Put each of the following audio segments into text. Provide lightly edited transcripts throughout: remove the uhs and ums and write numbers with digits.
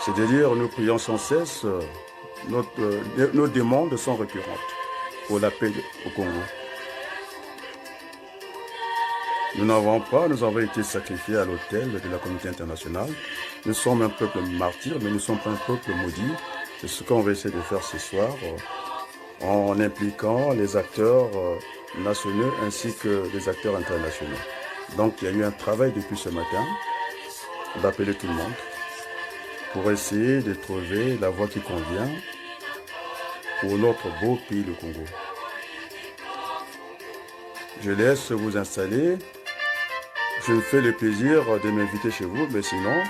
C'est-à-dire, nous prions sans cesse, nos demandes sont récurrentes pour la paix au Congo. Nous avons été sacrifiés à l'autel de la communauté internationale. Nous sommes un peuple martyr, mais nous ne sommes pas un peuple maudit. C'est ce qu'on va essayer de faire ce soir, en impliquant les acteurs nationaux ainsi que les acteurs internationaux. Donc il y a eu un travail depuis ce matin d'appeler tout le monde pour essayer de trouver la voie qui convient pour notre beau pays, le Congo. Je laisse vous installer. Je me fais le plaisir de m'inviter chez vous, mais sinon,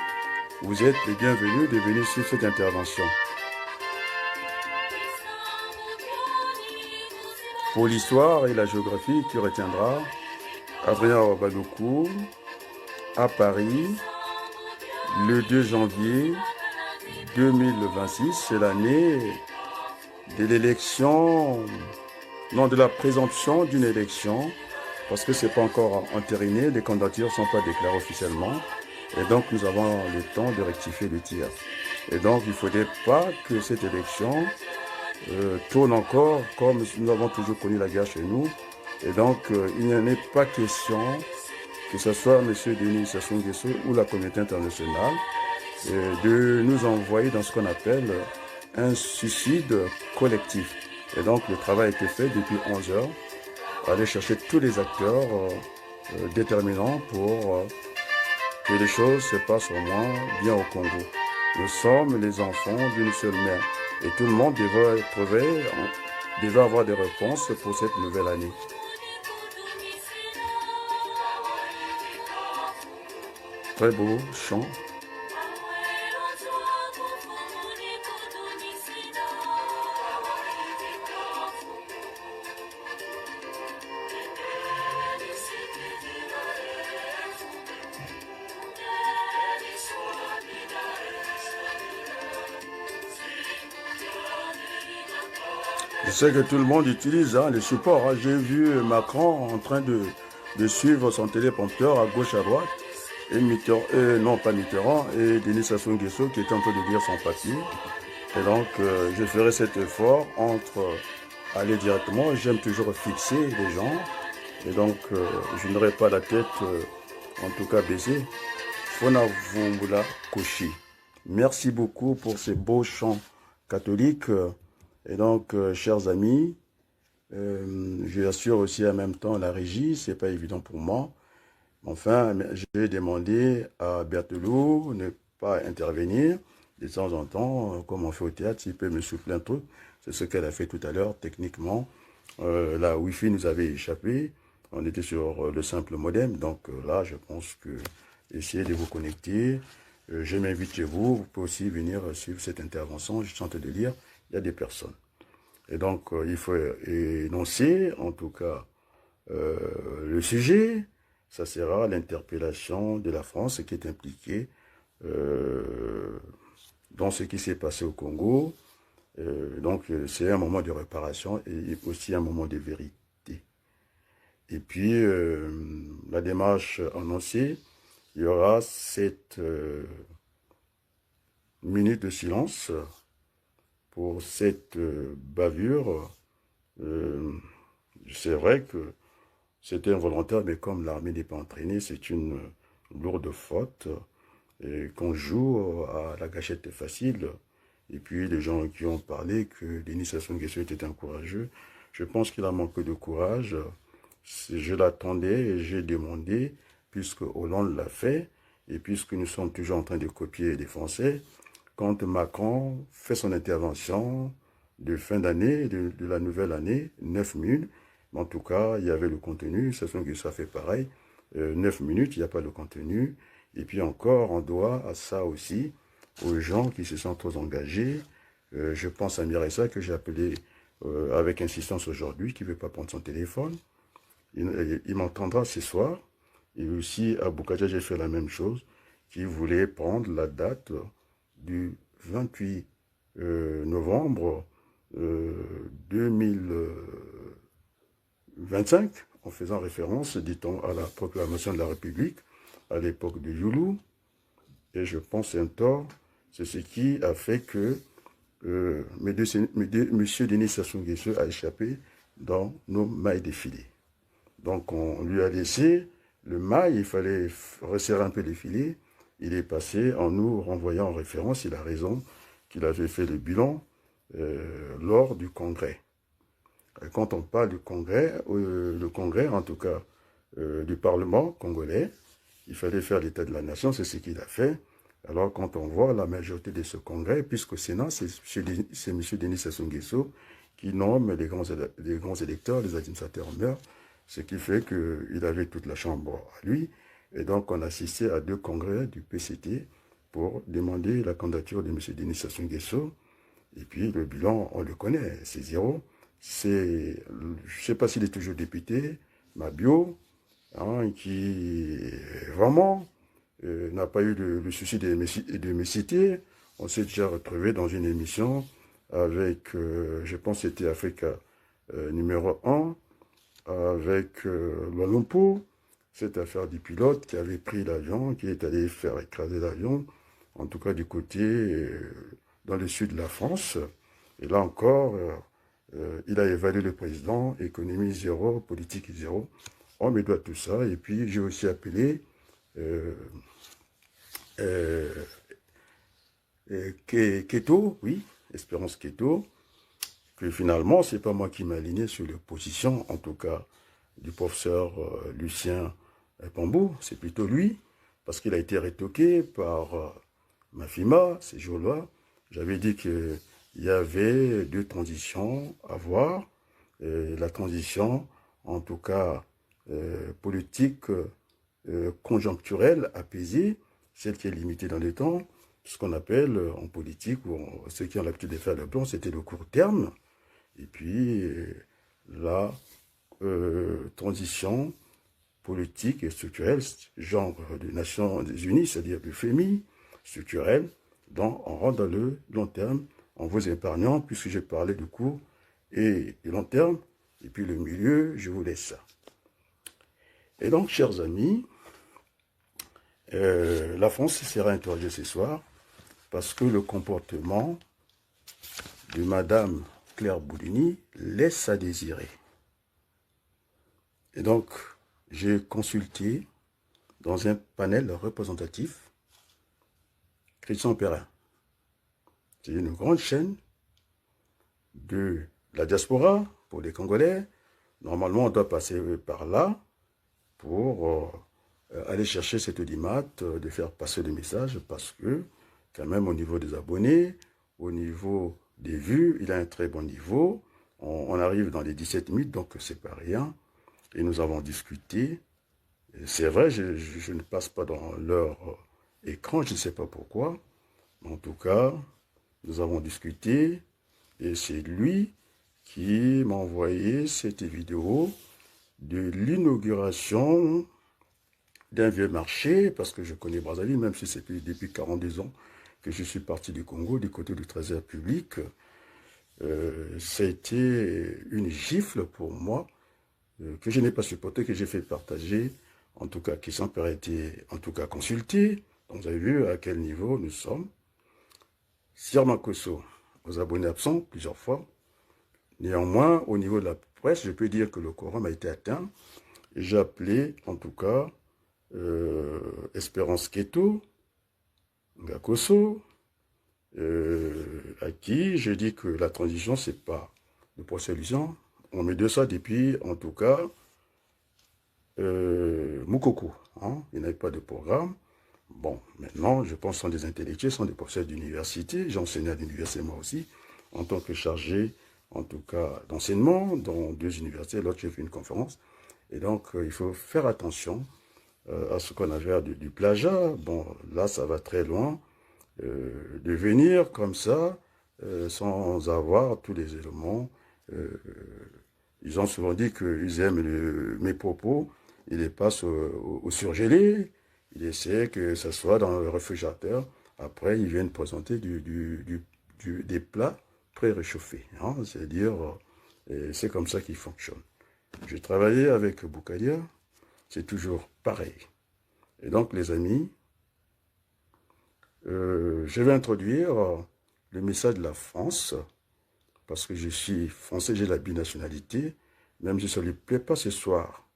vous êtes les bienvenus de venir suivre cette intervention. Pour l'histoire et la géographie, tu retiendras Adrien Baloukou à Paris le 2 janvier 2026. C'est l'année de l'élection, non, de la présomption d'une élection, parce que ce n'est pas encore entériné, les candidatures ne sont pas déclarées officiellement, et donc nous avons le temps de rectifier le tir. Et donc il ne faudrait pas que cette élection tourne encore comme nous avons toujours connu la guerre chez nous. Et donc il n'en est pas question que ce soit M. Denis Sassou Nguesso ou la communauté internationale de nous envoyer dans ce qu'on appelle un suicide collectif. Et donc le travail a été fait depuis 11 heures, aller chercher tous les acteurs déterminants pour que les choses se passent au moins bien au Congo. Nous sommes les enfants d'une seule mère et tout le monde devait avoir des réponses pour cette nouvelle année. Très beau chant. Je sais que tout le monde utilise les supports. J'ai vu Macron en train de suivre son téléprompteur à gauche, à droite. Et Mitterrand, non pas Mitterrand, et Denis Sassou Nguesso qui était en train de lire son papier. Et donc, je ferai cet effort entre aller directement. J'aime toujours fixer les gens. Et donc, je n'aurai pas la tête, en tout cas baissée. Fona Vumbula Koshi. Merci beaucoup pour ces beaux chants catholiques. Et donc, chers amis, j'assure aussi en même temps la régie, c'est pas évident pour moi. Enfin, j'ai demandé à Berthelot de ne pas intervenir de temps en temps, comme on fait au théâtre, s'il peut me souffler un truc. C'est ce qu'elle a fait tout à l'heure, techniquement. La Wi-Fi nous avait échappé. On était sur le simple modem. Donc là, je pense que essayez de vous connecter. Je m'invite chez vous. Vous pouvez aussi venir suivre cette intervention. Je suis en train de lire. Il y a des personnes. Et donc, il faut énoncer, en tout cas, le sujet. Ça sera l'interpellation de la France qui est impliquée dans ce qui s'est passé au Congo. Donc, c'est un moment de réparation et aussi un moment de vérité. Et puis, la démarche annoncée, il y aura cette minute de silence pour cette bavure. C'est vrai que c'était involontaire, mais comme l'armée n'est pas entraînée, c'est une lourde faute. Et qu'on joue à la gâchette facile. Et puis les gens qui ont parlé que Denis Sassou Nguesso était un courageux, je pense qu'il a manqué de courage. Je l'attendais et j'ai demandé, puisque Hollande l'a fait, et puisque nous sommes toujours en train de copier les Français, quand Macron fait son intervention de fin d'année, de la nouvelle année, 9 minutes, en tout cas, il y avait le contenu, Sassou Nguesso a fait pareil, 9 minutes, il n'y a pas de contenu, et puis encore, on doit à ça aussi aux gens qui se sont trop engagés. Je pense à Miressa que j'ai appelé avec insistance aujourd'hui, qui ne veut pas prendre son téléphone. Il m'entendra ce soir. Et aussi à Boukaja, j'ai fait la même chose, qui voulait prendre la date du 28 novembre 2025, en faisant référence, dit-on, à la proclamation de la République, à l'époque de Youlou. Et je pense un tort, C'est ce qui a fait que M. Denis Sassou Nguesso a échappé dans nos mailles défilées. Donc on lui a laissé le mail, il fallait resserrer un peu les filets. Il est passé en nous renvoyant en référence, il a raison, qu'il avait fait le bilan lors du Congrès. Quand on parle du Congrès, le Congrès en tout cas du Parlement congolais, il fallait faire l'état de la nation, c'est ce qu'il a fait. Alors quand on voit la majorité de ce Congrès, puisqu'au Sénat, c'est M. Denis Sassou Nguesso qui nomme les grands électeurs, les administrateurs en meurtre, ce qui fait qu'il avait toute la chambre à lui. Et donc on assistait à 2 congrès du PCT pour demander la candidature de M. Denis Sassou Nguesso. Et puis le bilan, on le connaît, c'est 0. Je ne sais pas s'il est toujours député, Mabio, hein, qui vraiment n'a pas eu le souci de me citer. On s'est déjà retrouvé dans une émission avec, je pense que c'était Africa numéro 1, avec Lualumpu, cette affaire du pilote qui avait pris l'avion, qui est allé faire écraser l'avion, en tout cas du côté, dans le sud de la France. Et là encore, il a évalué le président, économie 0, politique 0. On me doit tout ça. Et puis j'ai aussi appelé Keto, oui, Espérance Keto, que finalement, c'est pas moi qui m'ai aligné sur les positions, en tout cas, du professeur Lucien Pambou, c'est plutôt lui, parce qu'il a été rétoqué par Mafima, ces jours-là. J'avais dit qu'il y avait 2 transitions à voir. La transition, en tout cas, politique conjoncturelle, apaisée, celle qui est limitée dans le temps, ce qu'on appelle en politique, ou ceux qui ont l'habitude de faire le plan, c'était le court terme. Et puis, la transition politique et structurelle, genre des Nations Unies, c'est-à-dire du FMI, structurel, donc on rentre dans le long terme, en vous épargnant, puisque j'ai parlé du court et du long terme, et puis le milieu, je vous laisse ça. Et donc, chers amis, la France sera interrogée ce soir, parce que le comportement de Madame Claire Boulini laisse à désirer. Et donc, j'ai consulté dans un panel représentatif Christian Perrin. C'est une grande chaîne de la diaspora pour les Congolais. Normalement, on doit passer par là pour aller chercher cette audimat, de faire passer le message, parce que, quand même, au niveau des abonnés, au niveau des vues, il a un très bon niveau. On arrive dans les 17 000, donc c'est pas rien. Et nous avons discuté. C'est vrai, je ne passe pas dans leur écran, je ne sais pas pourquoi. En tout cas, nous avons discuté. Et c'est lui qui m'a envoyé cette vidéo de l'inauguration d'un vieux marché, parce que je connais Brazzaville, même si c'est depuis 42 ans que je suis parti du Congo, du côté du Trésor public. Ça a été une gifle pour moi, que je n'ai pas supporté, que j'ai fait partager, en tout cas, qui semble a été, en tout cas, consulté. Donc, vous avez vu à quel niveau nous sommes. Sir Makosso, aux abonnés absents, plusieurs fois. Néanmoins, au niveau de la presse, je peux dire que le quorum a été atteint. J'ai appelé, en tout cas, Espérance Keto, Ngakoso, à qui je dis que la transition, c'est pas le procès Lucien. On met de ça depuis, en tout cas, Moukoko. Hein, il n'avait pas de programme. Bon, maintenant, je pense que ce sont des intellectuels, ce sont des professeurs d'université. J'ai enseigné à l'université moi aussi, en tant que chargé, en tout cas, d'enseignement dans 2 universités. L'autre, j'ai fait une conférence. Et donc, il faut faire attention à ce qu'on avait du plagiat. Bon, là, ça va très loin. De venir comme ça, sans avoir tous les éléments. Ils ont souvent dit qu'ils aiment mes propos. Ils les passent au surgelé. Ils essaient que ça soit dans le réfrigérateur. Après, ils viennent présenter des plats pré-réchauffés. Hein, c'est-à-dire, c'est comme ça qu'ils fonctionnent. J'ai travaillé avec Boukadia. C'est toujours pareil. Et donc, les amis, Je vais introduire le message de la France, parce que je suis français, j'ai la binationalité, même si ça ne lui plaît pas ce soir.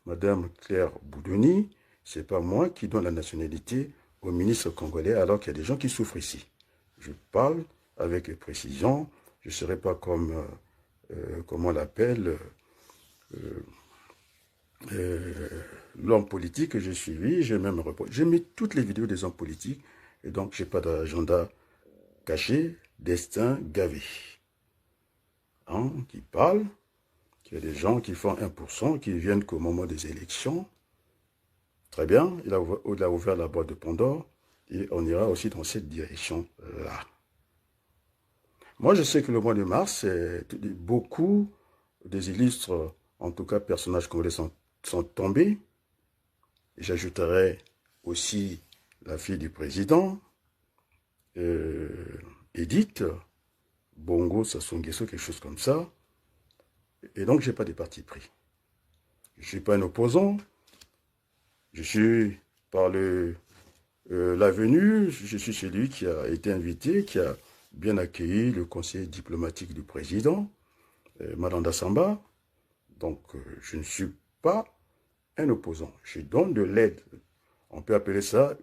Madame Claire Boudoni, ce n'est pas moi qui donne la nationalité au ministre congolais, alors qu'il y a des gens qui souffrent ici. Je parle avec précision, je ne serai pas comme, comment on l'appelle, l'homme politique que j'ai suivi, j'ai même j'ai mis toutes les vidéos des hommes politiques, et donc je n'ai pas d'agenda caché, destin gavé. Hein, qui parle, qu'il y a des gens qui font 1%, qui viennent qu'au moment des élections. Très bien, il a ouvert la boîte de Pandore, et on ira aussi dans cette direction-là. Moi, je sais que le mois de mars, beaucoup des illustres, en tout cas personnages congolais, sont tombés. J'ajouterai aussi la fille du président, Edith, Bongo Sassou Nguesso, quelque chose comme ça. Et donc, je n'ai pas de parti pris. Je ne suis pas un opposant. Je suis par l'avenue, je suis celui qui a été invité, qui a bien accueilli le conseiller diplomatique du président, Madame Samba. Donc, je ne suis pas un opposant. Je donne de l'aide. On peut appeler ça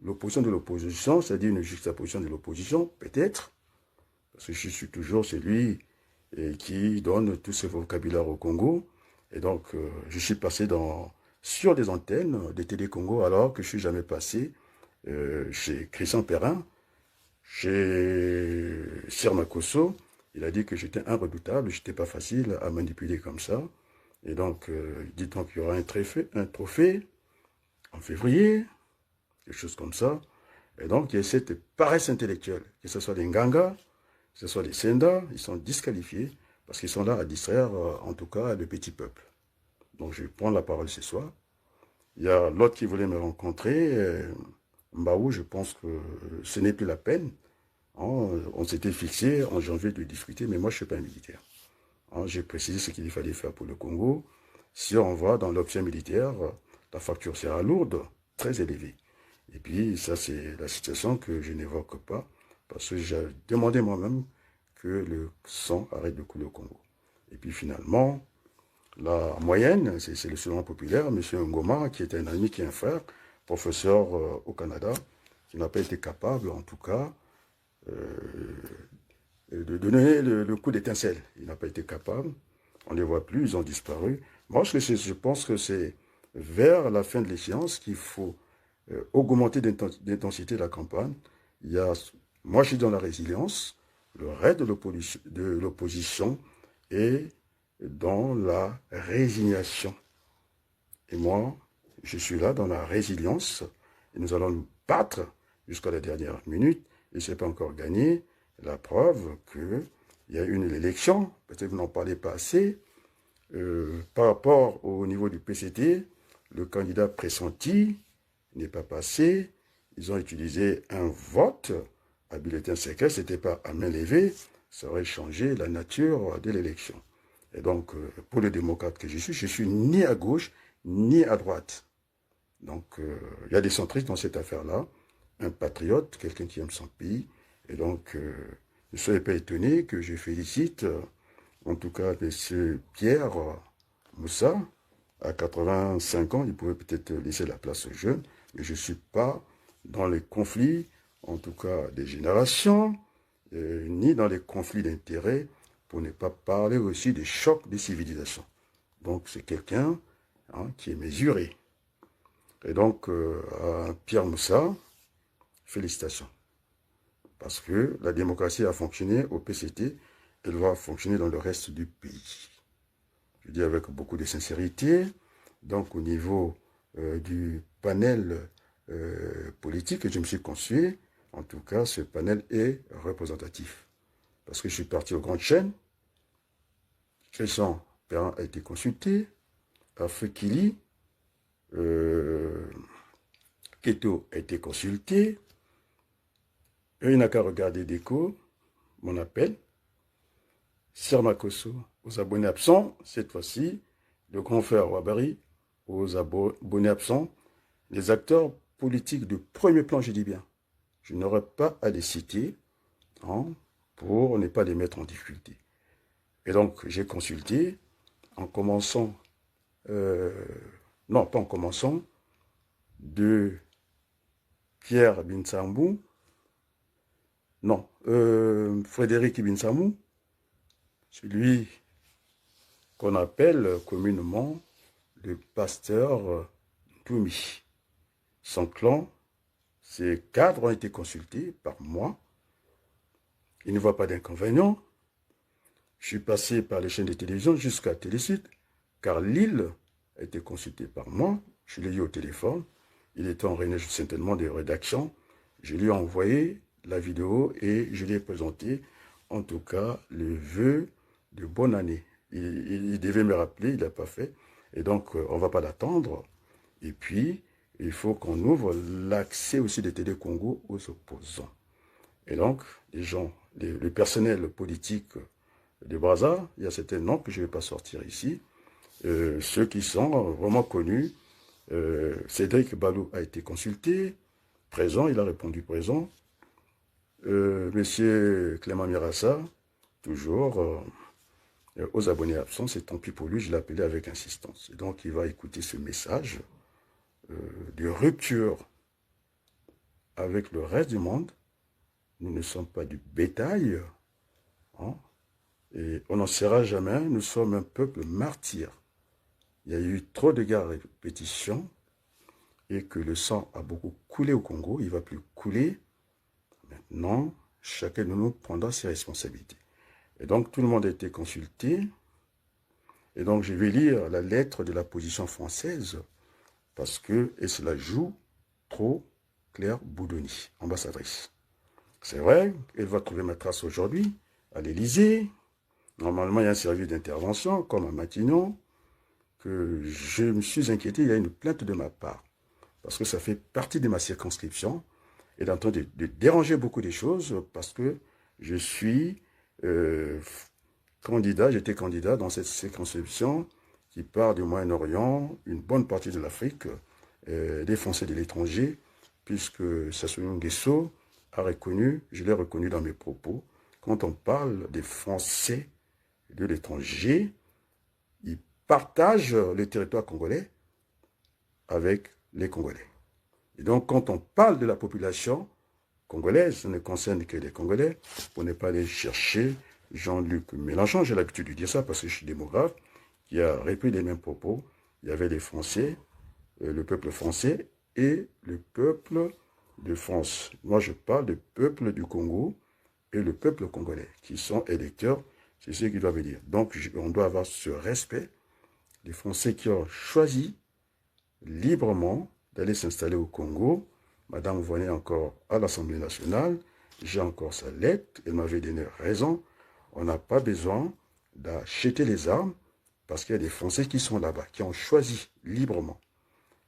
l'opposition de l'opposition, c'est-à-dire une juxtaposition de l'opposition, peut-être. Parce que je suis toujours celui qui donne tous ces vocabulaires au Congo. Et donc, je suis passé sur des antennes de Télé Congo, alors que je ne suis jamais passé chez Christian Perrin, chez Sirmakosso. Il a dit que j'étais un redoutable, je n'étais pas facile à manipuler comme ça. Et donc, dit-on qu'il y aura un trophée en février, quelque chose comme ça. Et donc, il y a cette paresse intellectuelle, que ce soit des Nganga, que ce soit des Senda, ils sont disqualifiés parce qu'ils sont là à distraire, en tout cas, le petit peuple. Donc, je vais prendre la parole ce soir. Il y a l'autre qui voulait me rencontrer, Mbaou, je pense que ce n'est plus la peine. Hein, on s'était fixé en janvier de discuter, mais moi, je ne suis pas un militaire. Hein, j'ai précisé ce qu'il fallait faire pour le Congo. Si on va dans l'option militaire, la facture sera lourde, très élevée. Et puis, ça, c'est la situation que je n'évoque pas, parce que j'ai demandé moi-même que le sang arrête de couler au Congo. Et puis, finalement, la moyenne, c'est le slogan populaire, M. Ngoma, qui est un ami, qui est un frère, professeur au Canada, qui n'a pas été capable, en tout cas, de donner le coup d'étincelle. Il n'a pas été capable. On ne les voit plus, ils ont disparu. Moi, je pense que c'est vers la fin de l'échéance qu'il faut augmenter l'intensité de la campagne. Moi, je suis dans la résilience. Le reste de l'opposition est dans la résignation. Et moi, je suis là dans la résilience. Et nous allons nous battre jusqu'à la dernière minute. Et ce n'est pas encore gagné. La preuve qu'il y a eu une élection. Peut-être que vous n'en parlez pas assez. Par rapport au niveau du PCT, le candidat pressenti n'est pas passé. Ils ont utilisé un vote à bulletin secret. Ce n'était pas à main levée. Ça aurait changé la nature de l'élection. Et donc, pour le démocrate que je suis ni à gauche, ni à droite. Donc, il y a des centristes dans cette affaire-là. Un patriote, quelqu'un qui aime son pays. Et donc, ne soyez pas étonnés que je félicite, en tout cas, M. Pierre Moussa. À 85 ans, il pouvait peut-être laisser la place aux jeunes. Mais je ne suis pas dans les conflits, en tout cas des générations, ni dans les conflits d'intérêts, pour ne pas parler aussi des chocs des civilisations. Donc, c'est quelqu'un qui est mesuré. Et donc, à Pierre Moussa, félicitations. Parce que la démocratie a fonctionné au PCT, elle va fonctionner dans le reste du pays. Je dis avec beaucoup de sincérité. Donc, au niveau du panel politique que je me suis conçu, en tout cas, ce panel est représentatif. Parce que je suis parti aux grandes chaînes. Christian Perrin a été consulté. Afekili, Keto a été consulté. Et il n'a qu'à regarder Déco, mon appel. Sirmakosso, aux abonnés absents, cette fois-ci, le grand frère Wabari, aux abonnés absents, les acteurs politiques de premier plan, je dis bien. je n'aurai pas à les citer hein, pour ne pas les mettre en difficulté. Et donc, j'ai consulté en commençant, non, pas en commençant, de Pierre Binsambou, non, Frédéric Binsambou, celui qu'on appelle communément le pasteur Toumi. Son clan, ses cadres ont été consultés par moi. Il ne voit pas d'inconvénient. Je suis passé par les chaînes de télévision jusqu'à Télécite, car Lille a été consulté par moi. Je l'ai eu au téléphone. Il était en réunion certainement de rédaction. Je lui ai envoyé la vidéo et je lui ai présenté, en tout cas, le vœu de bonne année. Il devait me rappeler, il n'a pas fait. Et donc, on ne va pas l'attendre. Et puis, il faut qu'on ouvre l'accès aussi des Télé Congo aux opposants. Et donc, les gens, le personnel politique de Brazza, il y a certains noms que je ne vais pas sortir ici. Ceux qui sont vraiment connus. Cédric Balou a été consulté. Présent, il a répondu présent. Monsieur Clément Mirassa, toujours aux abonnés absents, c'est tant pis pour lui, je l'ai appelé avec insistance. Et donc, il va écouter ce message de rupture avec le reste du monde. Nous ne sommes pas du bétail. Hein, et on n'en sera jamais. Nous sommes un peuple martyr. Il y a eu trop de guerres à répétition et que le sang a beaucoup coulé au Congo. Il ne va plus couler. Maintenant, chacun de nous prendra ses responsabilités. Et donc, tout le monde a été consulté. Et donc, je vais lire la lettre de la position française parce que, et cela joue trop, Claire Boudoni, ambassadrice. C'est vrai, elle va trouver ma trace aujourd'hui à l'Élysée. Normalement, il y a un service d'intervention, comme à Matignon, que je me suis inquiété, il y a une plainte de ma part. Parce que ça fait partie de ma circonscription et d'entendre de déranger beaucoup de choses parce que je suis candidat, j'étais candidat dans cette circonscription qui part du Moyen-Orient, une bonne partie de l'Afrique, des Français de l'étranger, puisque Sassou Nguesso a reconnu, je l'ai reconnu dans mes propos, quand on parle des Français de l'étranger, ils partagent le territoire congolais avec les Congolais. Et donc, quand on parle de la population congolaise, ça ne concerne que les Congolais, pour ne pas aller chercher Jean-Luc Mélenchon, j'ai l'habitude de dire ça parce que je suis démographe, qui a repris les mêmes propos. Il y avait les Français, le peuple français et le peuple de France. Moi, je parle du peuple du Congo et le peuple congolais, qui sont électeurs, c'est ce qu'ils doivent dire. Donc, on doit avoir ce respect. Les Français qui ont choisi librement d'aller s'installer au Congo. Madame Voynet encore à l'Assemblée nationale. J'ai encore sa lettre. Elle m'avait donné raison. On n'a pas besoin d'acheter les armes parce qu'il y a des Français qui sont là-bas, qui ont choisi librement.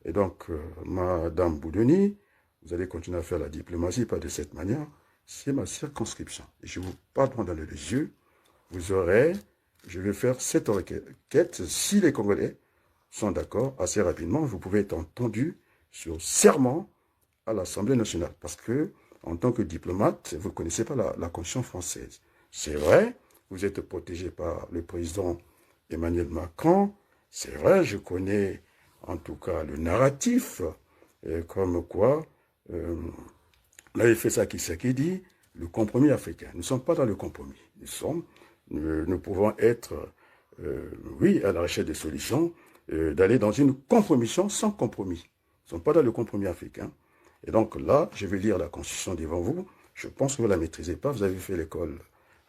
Et donc, Madame Boudoni, vous allez continuer à faire la diplomatie, pas de cette manière. C'est ma circonscription. Et je vous parle dans les yeux. Vous aurez, je vais faire cette requête. Si les Congolais sont d'accord, assez rapidement, vous pouvez être entendu sur serment à l'Assemblée nationale. Parce que, en tant que diplomate, vous ne connaissez pas la Constitution française. C'est vrai, vous êtes protégé par le président Emmanuel Macron. C'est vrai, je connais en tout cas le narratif, comme quoi, on avait fait ça qui dit, le compromis africain. Nous ne sommes pas dans le compromis. Nous pouvons être, oui, à la recherche de solutions, d'aller dans une compromission sans compromis. Nous ne sommes pas dans le compromis africain. Et donc là, je vais lire la Constitution devant vous. Je pense que vous ne la maîtrisez pas. Vous avez fait l'école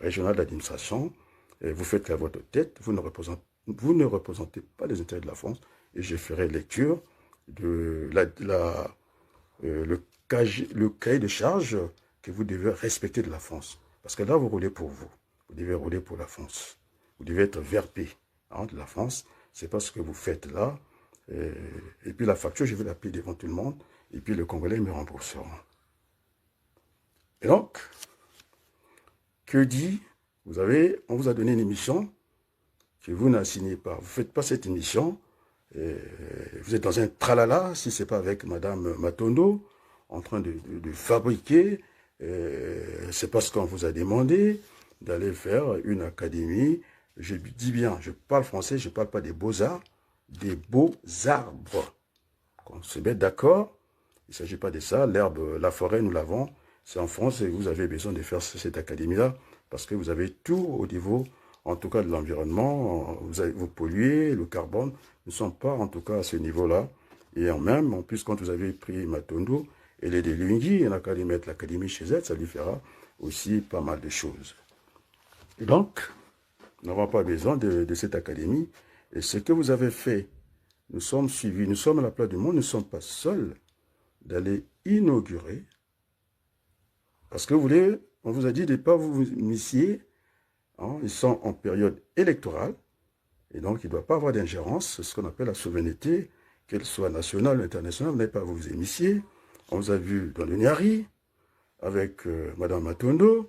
régionale d'administration. Vous faites qu'à votre tête. Vous ne représentez pas les intérêts de la France. Et je ferai lecture de le cahier de charge que vous devez respecter de la France. Parce que là, vous roulez pour vous. Vous devez rouler pour la France. Vous devez être VRP de la France. C'est pas ce que vous faites là. Et puis la facture, je vais la payer devant tout le monde. Et puis le Congolais me remboursera. Et donc, que dit, on vous a donné une émission que vous n'assignez pas. Vous ne faites pas cette émission. Vous êtes dans un tralala, si ce n'est pas avec Madame Matondo, en train de fabriquer c'est parce qu'on vous a demandé d'aller faire une académie. Je dis bien, je parle français, je ne parle pas des beaux-arts, des beaux arbres. On se met d'accord, il ne s'agit pas de ça. L'herbe, la forêt, nous l'avons. C'est en France et vous avez besoin de faire cette académie-là parce que vous avez tout au niveau, en tout cas de l'environnement. Vous polluez, le carbone. Nous ne sommes pas en tout cas à ce niveau-là. Et en plus, quand vous avez pris Matondo, elle est de Lungi, on a qu'à lui mettre l'académie chez elle, ça lui fera aussi pas mal de choses. Et donc, nous n'avons pas besoin de cette académie. Et ce que vous avez fait, nous sommes suivis, nous sommes à la place du monde, nous ne sommes pas seuls d'aller inaugurer. Parce que vous voulez, on vous a dit de ne pas vous initier. Hein, ils sont en période électorale. Et donc, il ne doit pas avoir d'ingérence. C'est ce qu'on appelle la souveraineté, qu'elle soit nationale ou internationale. Vous n'avez pas à vous initier. On vous a vu dans le Niari, avec Madame Matondo.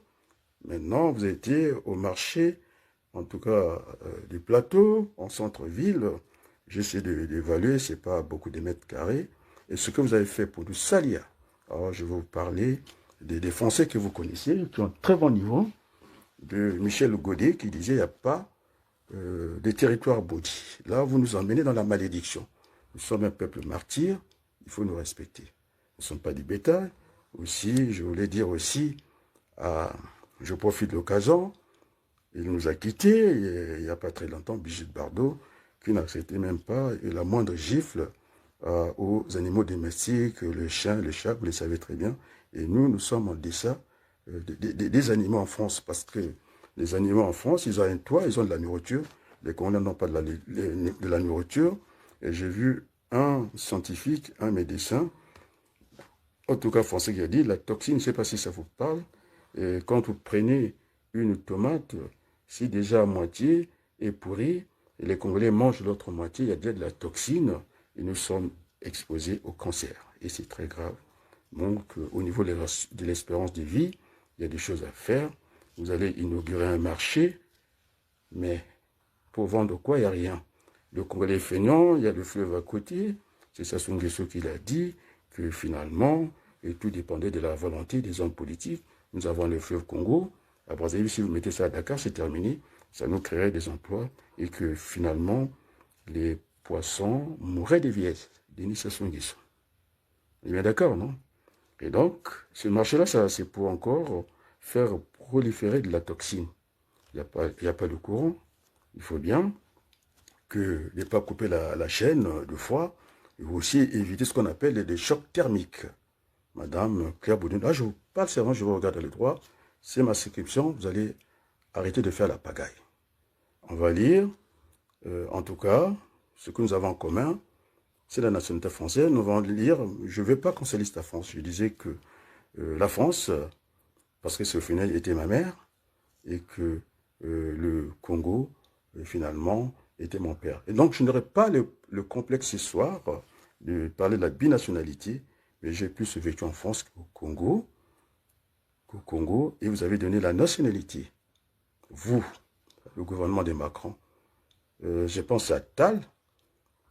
Maintenant, vous étiez au marché, en tout cas du plateau, en centre-ville. J'essaie d'évaluer, ce n'est pas beaucoup de mètres carrés. Et ce que vous avez fait pour nous salir. Alors, je vais vous parler des Français que vous connaissez, qui ont un très bon niveau, de Michel Godet, qui disait, il n'y a pas de territoire maudit. Là, vous nous emmenez dans la malédiction. Nous sommes un peuple martyr, il faut nous respecter. Nous ne sommes pas du bétail. Aussi, je voulais dire aussi, je profite de l'occasion, il nous a quittés, il n'y a pas très longtemps, Brigitte Bardot, qui n'acceptait même pas la moindre gifle aux animaux domestiques, le chien, le chat, vous le savez très bien. Et nous sommes en deçà des animaux en France, parce que les animaux en France, ils ont un toit, ils ont de la nourriture. Les Congolais n'ont pas de la nourriture. Et j'ai vu un scientifique, un médecin, en tout cas français, qui a dit, la toxine, je ne sais pas si ça vous parle, et quand vous prenez une tomate, si déjà à moitié est pourrie, et les Congolais mangent l'autre moitié, il y a déjà de la toxine, et nous sommes exposés au cancer. Et c'est très grave. Donc, au niveau de l'espérance de vie, il y a des choses à faire. Vous allez inaugurer un marché, mais pour vendre quoi, il n'y a rien. Le Congolais est feignant, il y a le fleuve à côté. C'est Sassou Nguesso qui l'a dit, que finalement, et tout dépendait de la volonté des hommes politiques. Nous avons le fleuve Congo. À Brazzaville, si vous mettez ça à Dakar, c'est terminé. Ça nous créerait des emplois et que finalement, les poissons mourraient de vieillesse. Denis Sassou Nguesso. On est bien d'accord, non? Et donc, ce marché-là, c'est pour encore faire proliférer de la toxine. Il n'y a pas de courant. Il faut bien ne pas couper la chaîne de froid. Il faut aussi éviter ce qu'on appelle des chocs thermiques. Madame Claire Boudin, là je vous parle seulement, je vous regarde le droit. C'est ma description, vous allez arrêter de faire la pagaille. On va lire, en tout cas, ce que nous avons en commun, c'est la nationalité française. Nous allons lire, je ne veux pas qu'on se liste la France. Je disais que la France, parce que ce final était ma mère, et que le Congo, finalement, était mon père. Et donc, je n'aurais pas le complexe ce soir de parler de la binationalité, mais j'ai plus vécu en France qu'au Congo, et vous avez donné la nationalité. Vous, le gouvernement de Macron, je pense à Tal,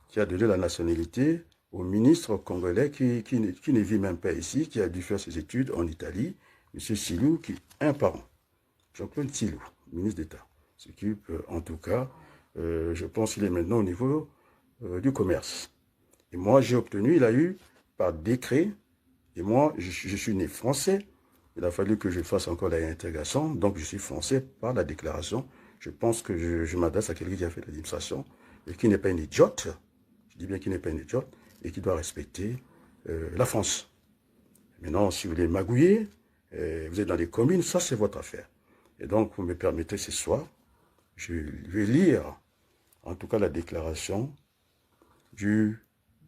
qui a donné la nationalité au ministre congolais qui ne vit même pas ici, qui a dû faire ses études en Italie, M. Silou, qui est un parent. Jean-Claude Silou, ministre d'État, s'occupe en tout cas, je pense qu'il est maintenant au niveau du commerce. Et moi, j'ai obtenu, il a eu par décret, et moi, je suis né français, il a fallu que je fasse encore la réintégration, donc je suis français par la déclaration. Je pense que je m'adresse à quelqu'un qui a fait l'administration, et qui n'est pas une idiote, je dis bien qu'il n'est pas une idiote, et qui doit respecter la France. Maintenant, si vous voulez magouiller, vous êtes dans les communes, ça c'est votre affaire. Et donc, vous me permettez ce soir, je vais lire, en tout cas, la déclaration du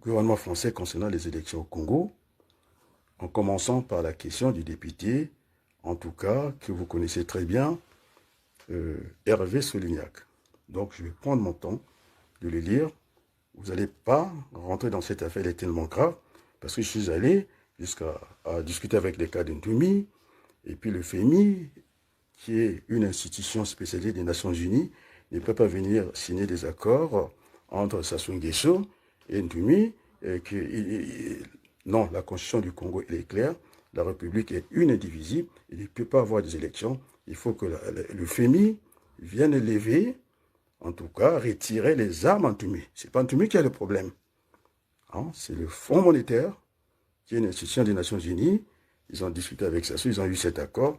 gouvernement français concernant les élections au Congo, en commençant par la question du député, en tout cas, que vous connaissez très bien, Hervé Solignac. Donc, je vais prendre mon temps de le lire. Vous n'allez pas rentrer dans cette affaire, elle est tellement grave, parce que je suis allé jusqu'à discuter avec les cas d'Ntoumi, et puis le FMI, qui est une institution spécialisée des Nations Unies, ne peut pas venir signer des accords entre Sassou Nguesso et Ntoumi. Non, la constitution du Congo, elle est claire. La République est une indivisible. Il ne peut pas avoir des élections. Il faut que le FMI vienne lever, en tout cas, retirer les armes en Ntoumi. Ce n'est pas Ntoumi qui a le problème. Hein? C'est le Fonds monétaire, qui est une institution des Nations Unies. Ils ont discuté avec Sassou, ils ont eu cet accord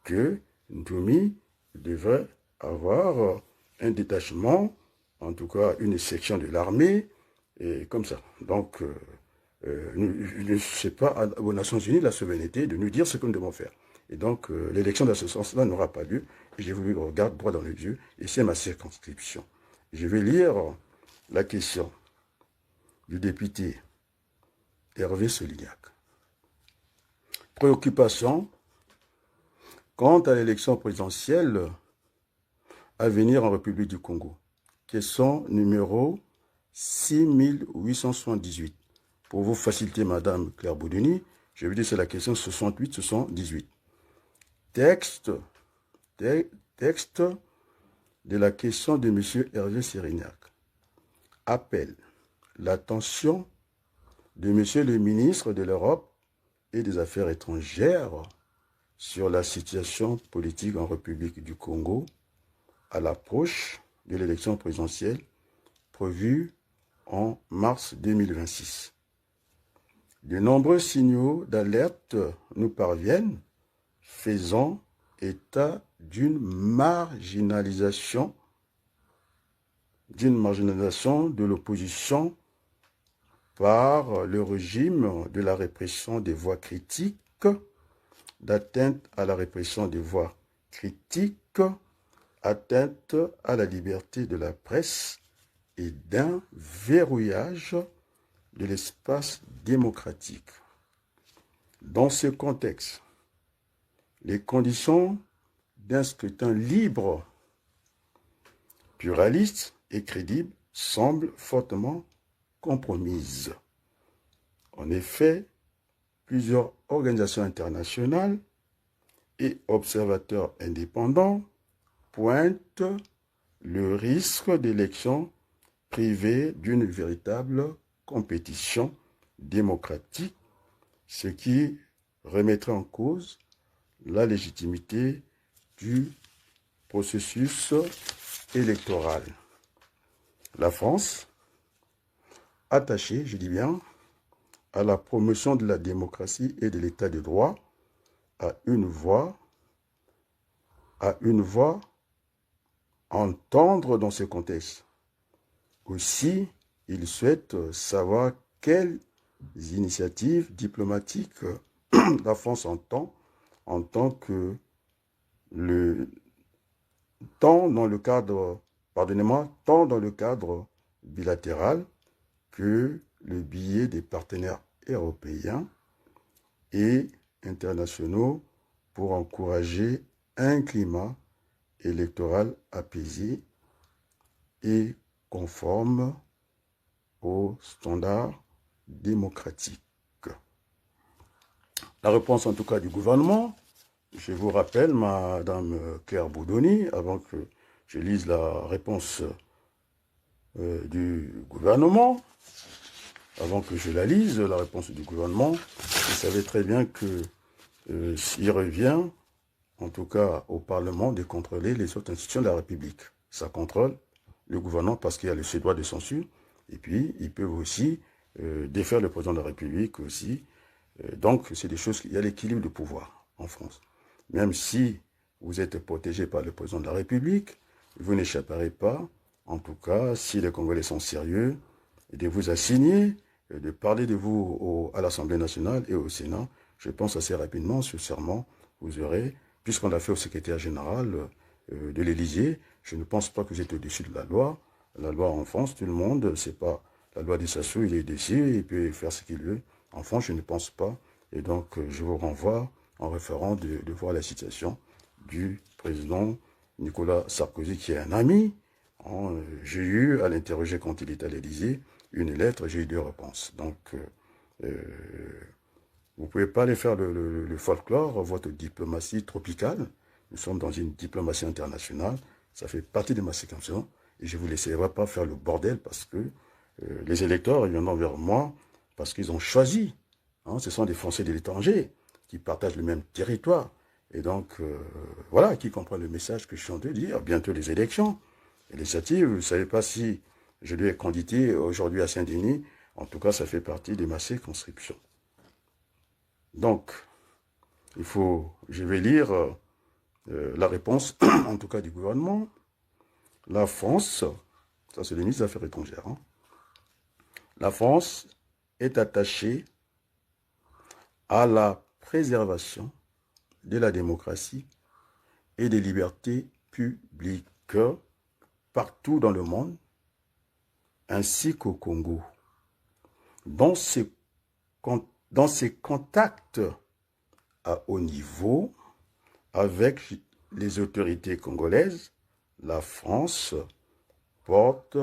que Ntoumi devrait avoir un détachement, en tout cas une section de l'armée, et comme ça. Donc, ce n'est pas aux Nations Unies la souveraineté de nous dire ce que nous devons faire. Et donc, l'élection dans ce sens-là n'aura pas lieu. Et je vous regarde droit dans les yeux, et c'est ma circonscription. Je vais lire la question du député Hervé Solignac. Préoccupation quant à l'élection présidentielle à venir en République du Congo. Question numéro 6878. Pour vous faciliter, Madame Claire Boudoni, je vais dire c'est la question 68-78. Texte de la question de M. Hervé Solignac. Appelle l'attention de M. le ministre de l'Europe et des Affaires étrangères sur la situation politique en République du Congo à l'approche de l'élection présidentielle prévue en mars 2026. De nombreux signaux d'alerte nous parviennent faisant état d'une marginalisation de l'opposition par le régime de la répression des voix critiques, d'atteinte à la répression des voix critiques, atteinte à la liberté de la presse et d'un verrouillage de l'espace démocratique. Dans ce contexte, les conditions d'un scrutin libre, pluraliste et crédible semblent fortement compromises. En effet, plusieurs organisations internationales et observateurs indépendants pointent le risque d'élections privées d'une véritable compétition démocratique, ce qui remettrait en cause la légitimité du processus électoral. La France, attachée, je dis bien, à la promotion de la démocratie et de l'état de droit, a une voix entendre dans ce contexte. Aussi, il souhaite savoir quelles initiatives diplomatiques la France entend en tant que tant dans le cadre bilatéral que le biais des partenaires européens et internationaux pour encourager un climat électoral apaisé et conforme aux standards démocratiques. La réponse en tout cas du gouvernement, je vous rappelle, Madame Claire Boudoni, avant que je lise la réponse du gouvernement, avant que je la lise, la réponse du gouvernement, vous savez très bien qu'il revient, en tout cas au Parlement, de contrôler les autres institutions de la République. Ça contrôle le gouvernement parce qu'il y a ce droit de censure, et puis ils peuvent aussi défaire le président de la République aussi. Donc c'est des choses, il y a l'équilibre de pouvoir en France. Même si vous êtes protégé par le président de la République, vous n'échapperez pas, en tout cas, si les Congolais sont sérieux, de vous assigner, de parler de vous à l'Assemblée nationale et au Sénat. Je pense assez rapidement, sincèrement, vous aurez, puisqu'on l'a fait au secrétaire général de l'Élysée, je ne pense pas que vous êtes au-dessus de la loi. La loi en France, tout le monde, c'est pas la loi de Sassou, il est dessus, il peut faire ce qu'il veut. En France, je ne pense pas. Et donc, je vous renvoie en référant de voir la situation du président Nicolas Sarkozy, qui est un ami. J'ai eu à l'interroger quand il était à l'Élysée une lettre, j'ai eu 2 réponses. Donc, vous ne pouvez pas aller faire le folklore, votre diplomatie tropicale. Nous sommes dans une diplomatie internationale. Ça fait partie de ma circonscription. Et je ne vous laisserai pas faire le bordel parce que les électeurs, ils viendront vers moi parce qu'ils ont choisi. Ce sont des Français de l'étranger. qui partagent le même territoire. Et donc, voilà, qui comprend le message que je suis en train de dire. Bientôt les élections législatives. Vous ne savez pas si je lui ai candidaté aujourd'hui à Saint-Denis. En tout cas, ça fait partie de ma circonscription. Donc, je vais lire la réponse, en tout cas du gouvernement. La France, ça c'est le ministre des Affaires étrangères, hein. La France est attachée à la préservation de la démocratie et des libertés publiques partout dans le monde, ainsi qu'au Congo. Dans ses contacts à haut niveau avec les autorités congolaises, la France porte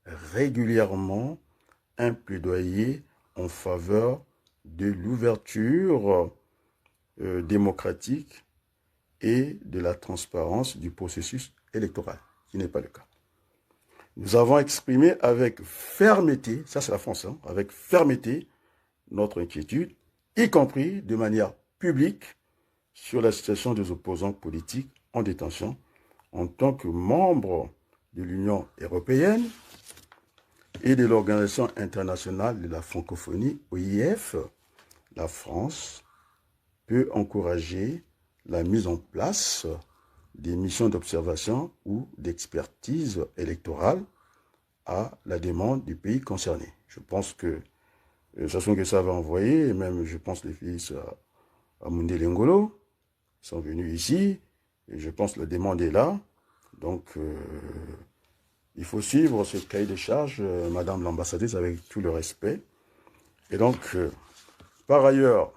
régulièrement un plaidoyer en faveur de l'ouverture démocratique et de la transparence du processus électoral, qui n'est pas le cas. Nous avons exprimé avec fermeté, ça c'est la France, hein, avec fermeté, notre inquiétude, y compris de manière publique, sur la situation des opposants politiques en détention en tant que membre de l'Union européenne et de l'Organisation internationale de la francophonie, OIF. La France peut encourager la mise en place des missions d'observation ou d'expertise électorale à la demande du pays concerné. Je pense que, de toute façon que ça va envoyer, et même je pense les fils à Mundele Ngolo, sont venus ici, et je pense que la demande est là. Donc, il faut suivre ce cahier de charges, Madame l'ambassadrice, avec tout le respect. Et donc, par ailleurs,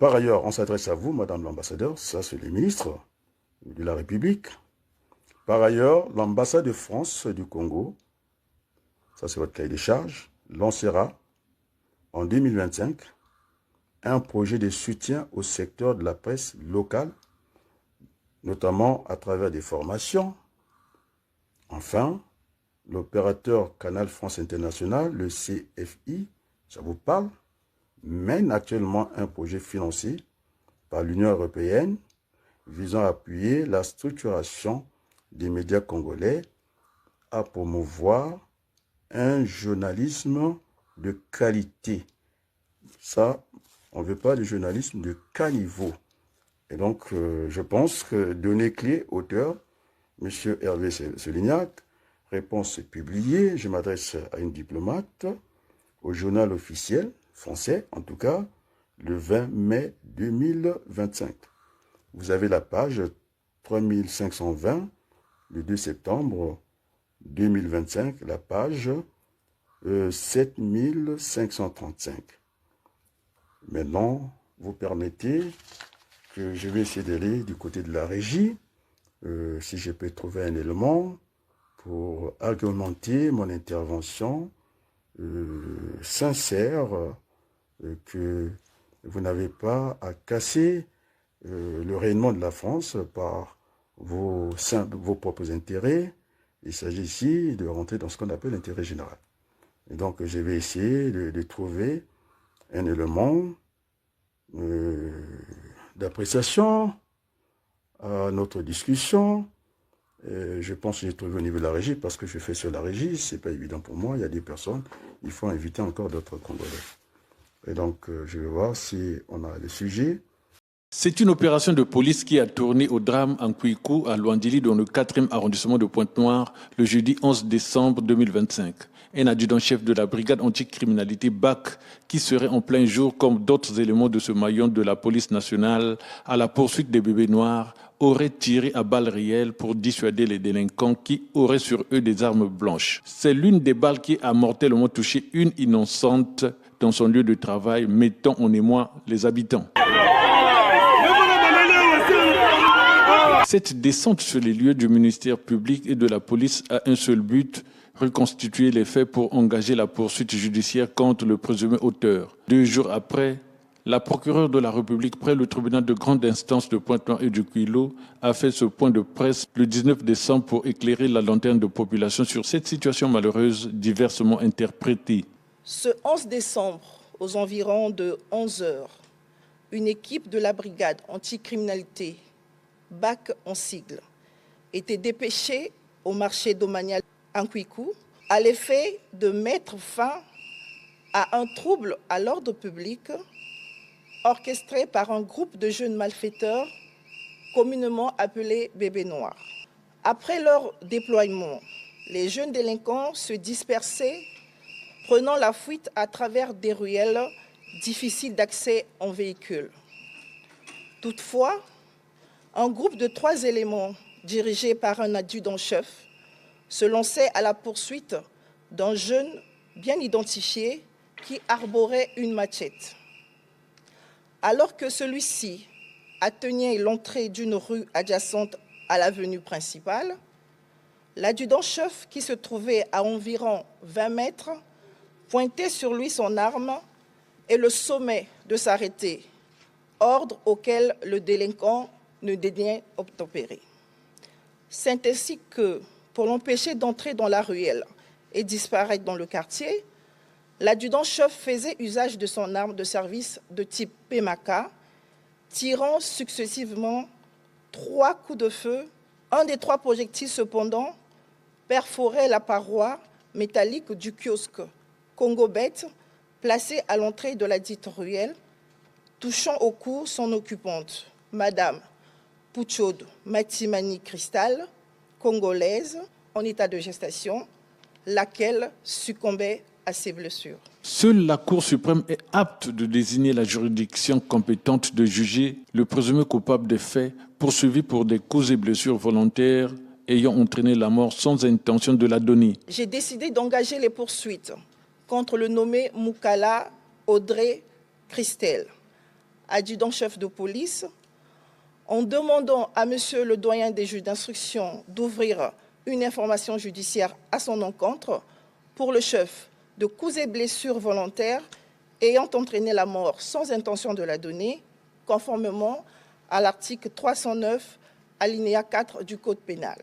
on s'adresse à vous, Madame l'ambassadeur, ça c'est le ministre de la République. Par ailleurs, l'ambassade de France du Congo, ça c'est votre cahier de charges, lancera en 2025 un projet de soutien au secteur de la presse locale, notamment à travers des formations. Enfin, l'opérateur Canal France International, le CFI, ça vous parle, mène actuellement un projet financé par l'Union européenne visant à appuyer la structuration des médias congolais, à promouvoir un journalisme de qualité. Ça, on ne veut pas de journalisme de caniveau. Et donc, je pense que données clés, auteur, M. Hervé Solignac, réponse publiée, je m'adresse à une diplomate, au journal officiel, français en tout cas, le 20 mai 2025. Vous avez la page 3520, le 2 septembre 2025, la page 7535. Maintenant, vous permettez que je vais essayer d'aller du côté de la régie, si je peux trouver un élément pour argumenter mon intervention sincère, que vous n'avez pas à casser le rayonnement de la France par vos propres intérêts. Il s'agit ici de rentrer dans ce qu'on appelle l'intérêt général. Et donc, je vais essayer de trouver un élément d'appréciation à notre discussion. Je pense que j'ai trouvé au niveau de la régie, parce que je fais sur la régie, c'est pas évident pour moi, il y a des personnes, il faut inviter encore d'autres Congolais. Et donc, je vais voir si on a le sujet. C'est une opération de police qui a tourné au drame en Kouikou, à Luandili, dans le 4e arrondissement de Pointe-Noire, le jeudi 11 décembre 2025. Un adjudant-chef de la brigade anticriminalité BAC, qui serait en plein jour, comme d'autres éléments de ce maillon de la police nationale, à la poursuite des bébés noirs, aurait tiré à balles réelles pour dissuader les délinquants qui auraient sur eux des armes blanches. C'est l'une des balles qui a mortellement touché une innocente dans son lieu de travail, mettant en émoi les habitants. Cette descente sur les lieux du ministère public et de la police a un seul but, reconstituer les faits pour engager la poursuite judiciaire contre le présumé auteur. 2 jours après, la procureure de la République près le tribunal de grande instance de Pointe-Noire et du Kouilou a fait ce point de presse le 19 décembre pour éclairer la lanterne de population sur cette situation malheureuse diversement interprétée. Ce 11 décembre, aux environs de 11 heures, une équipe de la brigade anticriminalité, BAC en sigle, était dépêchée au marché domanial Ankuiku à l'effet de mettre fin à un trouble à l'ordre public orchestré par un groupe de jeunes malfaiteurs communément appelés bébés noirs. Après leur déploiement, les jeunes délinquants se dispersaient, prenant la fuite à travers des ruelles difficiles d'accès en véhicule. Toutefois, un groupe de 3 éléments dirigé par un adjudant-chef se lançait à la poursuite d'un jeune bien identifié qui arborait une machette. Alors que celui-ci atteignait l'entrée d'une rue adjacente à l'avenue principale, l'adjudant-chef, qui se trouvait à environ 20 mètres, pointait sur lui son arme et le sommait de s'arrêter, ordre auquel le délinquant ne daignait obtempérer. C'est ainsi que, pour l'empêcher d'entrer dans la ruelle et disparaître dans le quartier, l'adjudant-chef faisait usage de son arme de service de type PMACA, tirant successivement 3 coups de feu. Un des 3 projectiles, cependant, perforait la paroi métallique du kiosque Congo Bet, placé à l'entrée de la dite ruelle, touchant au cou son occupante, Madame Pouchod Matimani Cristal, congolaise, en état de gestation, laquelle succombait à ses blessures. Seule la Cour suprême est apte de désigner la juridiction compétente de juger le présumé coupable des faits poursuivi pour des causes et blessures volontaires ayant entraîné la mort sans intention de la donner. J'ai décidé d'engager les poursuites contre le nommé Moukala Audrey Christelle, adjudant-chef de police, en demandant à monsieur le doyen des juges d'instruction d'ouvrir une information judiciaire à son encontre pour le chef de coups et blessures volontaires ayant entraîné la mort sans intention de la donner, conformément à l'article 309, alinéa 4 du Code pénal.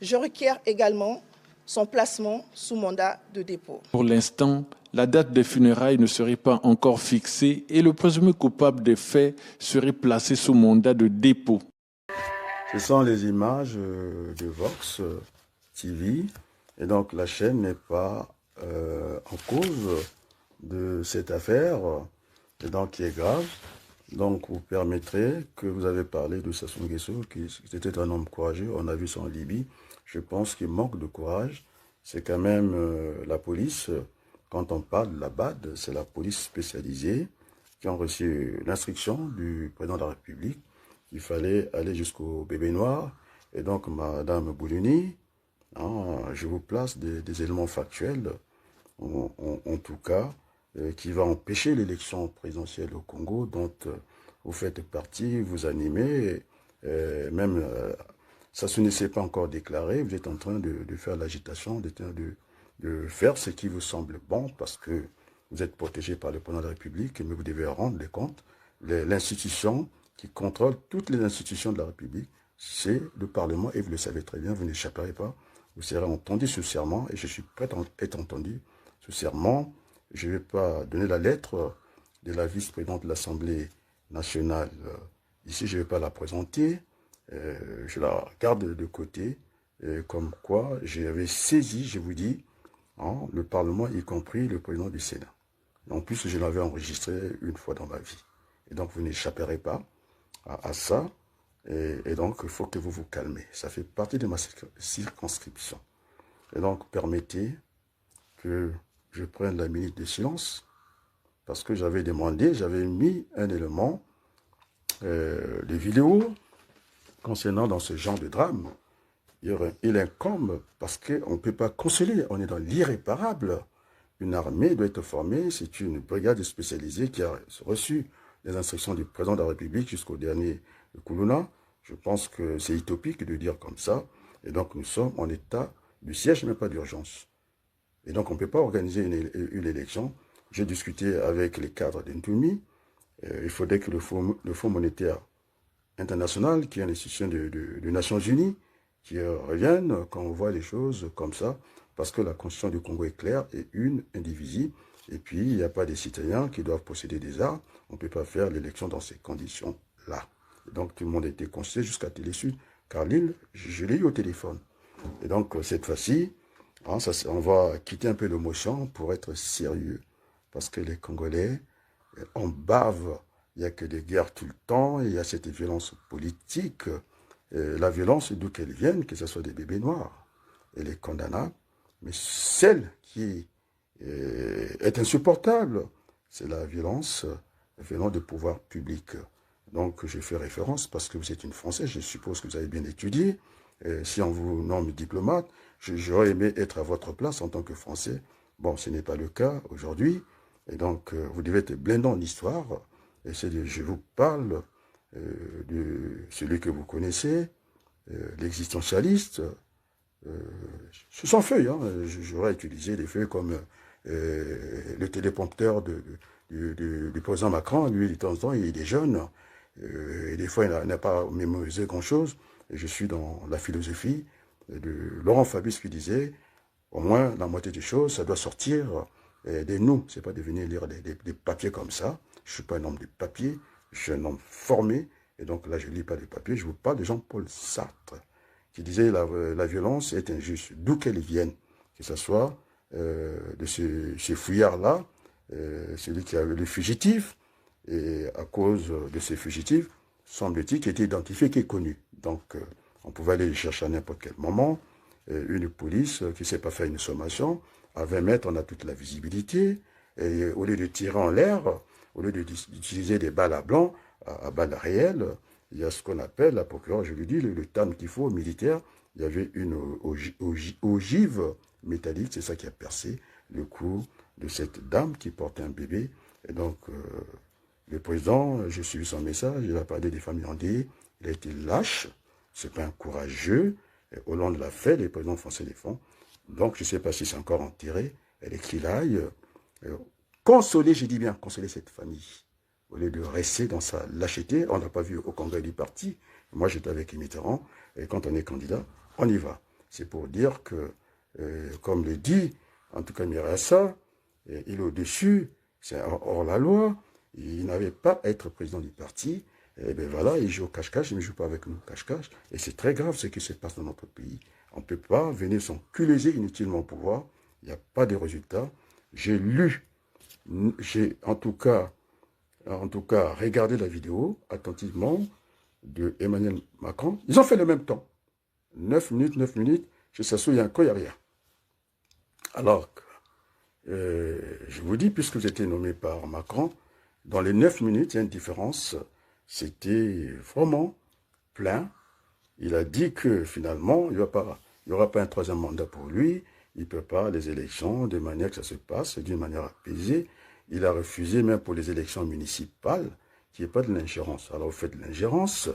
Je requiers également son placement sous mandat de dépôt. Pour l'instant, la date des funérailles ne serait pas encore fixée et le présumé coupable des faits serait placé sous mandat de dépôt. Ce sont les images de Vox TV et donc la chaîne n'est pas en cause de cette affaire et donc qui est grave. Donc vous permettrez que vous avez parlé de Sassou Nguesso qui était un homme courageux, on a vu ça en Libye. Je pense qu'il manque de courage. C'est quand même la police, quand on parle de la BAD, c'est la police spécialisée qui ont reçu l'instruction du président de la République qu'il fallait aller jusqu'au bébé noir. Et donc, Madame Boulouni, je vous place des éléments factuels, en tout cas, qui va empêcher l'élection présidentielle au Congo, dont vous faites partie, vous animez, même ça ne s'est pas encore déclaré, vous êtes en train de faire l'agitation, de faire ce qui vous semble bon, parce que vous êtes protégé par le président de la République, mais vous devez rendre les comptes. L'institution qui contrôle toutes les institutions de la République, c'est le Parlement, et vous le savez très bien, vous n'échapperez pas. Vous serez entendu sous serment, et je suis prêt à être entendu sous serment. Je ne vais pas donner la lettre de la vice-présidente de l'Assemblée nationale. Ici, je ne vais pas la présenter. Je la garde de côté. Comme quoi, j'avais saisi, je vous dis, le Parlement, y compris le président du Sénat. En plus, je l'avais enregistré une fois dans ma vie. Et donc, vous n'échapperez pas à ça. Et donc, il faut que vous vous calmez. Ça fait partie de ma circonscription. Et donc, permettez que je prenne la minute de silence, parce que j'avais demandé, j'avais mis un élément, des vidéos concernant dans ce genre de drame. Il incombe, parce qu'on ne peut pas consoler, on est dans l'irréparable. Une armée doit être formée, c'est une brigade spécialisée qui a reçu les instructions du président de la République jusqu'au dernier Koulouna. Je pense que c'est utopique de dire comme ça. Et donc nous sommes en état de siège, mais pas d'urgence. Et donc on ne peut pas organiser une élection. J'ai discuté avec les cadres d'Intoumi. Il faudrait que le Fonds monétaire international, qui est une institution des Nations Unies, qui revienne quand on voit les choses comme ça, parce que la Constitution du Congo est claire et une, indivisible. Et puis, il n'y a pas des citoyens qui doivent posséder des armes. On ne peut pas faire l'élection dans ces conditions-là. Donc, tout le monde a été consulté jusqu'à Télé-Sud. Carline, je l'ai eu au téléphone. Et donc, cette fois-ci, hein, on va quitter un peu l'émotion pour être sérieux. Parce que les Congolais, on bave. Il n'y a que des guerres tout le temps. Il y a cette violence politique. La violence, d'où qu'elle vienne, que ce soit des bébés noirs, elle est condamnable. Mais celle qui est insupportable, c'est la violence venant du pouvoir public. Donc, je fais référence parce que vous êtes une Française, je suppose que vous avez bien étudié. Si on vous nomme diplomate, j'aurais aimé être à votre place en tant que Français. Bon, ce n'est pas le cas aujourd'hui. Et donc, vous devez être blindé en histoire. Et je vous parle de celui que vous connaissez, l'existentialiste. Ce sont feuilles, hein. J'aurais utilisé des feuilles comme le téléprompteur du président Macron. Lui, de temps en temps, il est jeune. Et des fois, il n'a pas mémorisé grand-chose. Et je suis dans la philosophie de Laurent Fabius qui disait, au moins, la moitié des choses, ça doit sortir de nous. C'est pas de venir lire des papiers comme ça. Je ne suis pas un homme de papier, je suis un homme formé. Et donc là, je ne lis pas de papier, je vous parle de Jean-Paul Sartre, qui disait la violence est injuste, d'où qu'elle vienne, que ce soit de ce fouillard-là, celui qui a le fugitif, et à cause de ces fugitifs, semble-t-il, qui était identifié, qui est connu. Donc, on pouvait aller les chercher à n'importe quel moment. Une police qui ne sait pas faire une sommation, à 20 mètres, on a toute la visibilité, et au lieu de tirer en l'air, au lieu d'utiliser des balles à blanc, à balles réelles, il y a ce qu'on appelle, la procureure, je lui dis, le terme qu'il faut aux militaires, il y avait une ogive métallique, c'est ça qui a percé le cou de cette dame qui portait un bébé. Et donc, le président, j'ai suivi son message, il a parlé des familles endeuillées, il a été lâche, c'est pas un courageux. Et au long de la fête, les présidents français les font. Donc, je ne sais pas si c'est encore enterré, elle est qu'il aille consoler, j'ai dit bien, consoler cette famille. Au lieu de rester dans sa lâcheté, on n'a pas vu au congrès du parti. Moi, j'étais avec Mitterrand, et quand on est candidat, on y va. C'est pour dire que, comme le dit, en tout cas Mirassa, il est au-dessus, c'est hors la loi, il n'avait pas à être président du parti, et bien voilà, il joue au cache-cache, il ne joue pas avec nous cache-cache, et c'est très grave ce qui se passe dans notre pays. On ne peut pas venir s'enculiser inutilement au pouvoir, il n'y a pas de résultats. J'ai lu, j'ai en tout cas, regardé la vidéo attentivement de Emmanuel Macron. Ils ont fait le même temps. 9 minutes, je s'assois, il y a encore, il n'y a rien. Alors, je vous dis, puisque vous étiez nommé par Macron, dans les 9 minutes, il y a une différence. C'était vraiment plein. Il a dit que finalement, il n'y aura pas un troisième mandat pour lui. Il prépare les élections de manière que ça se passe d'une manière apaisée. Il a refusé même pour les élections municipales qu'il n'y ait pas de l'ingérence. Alors vous faites de l'ingérence,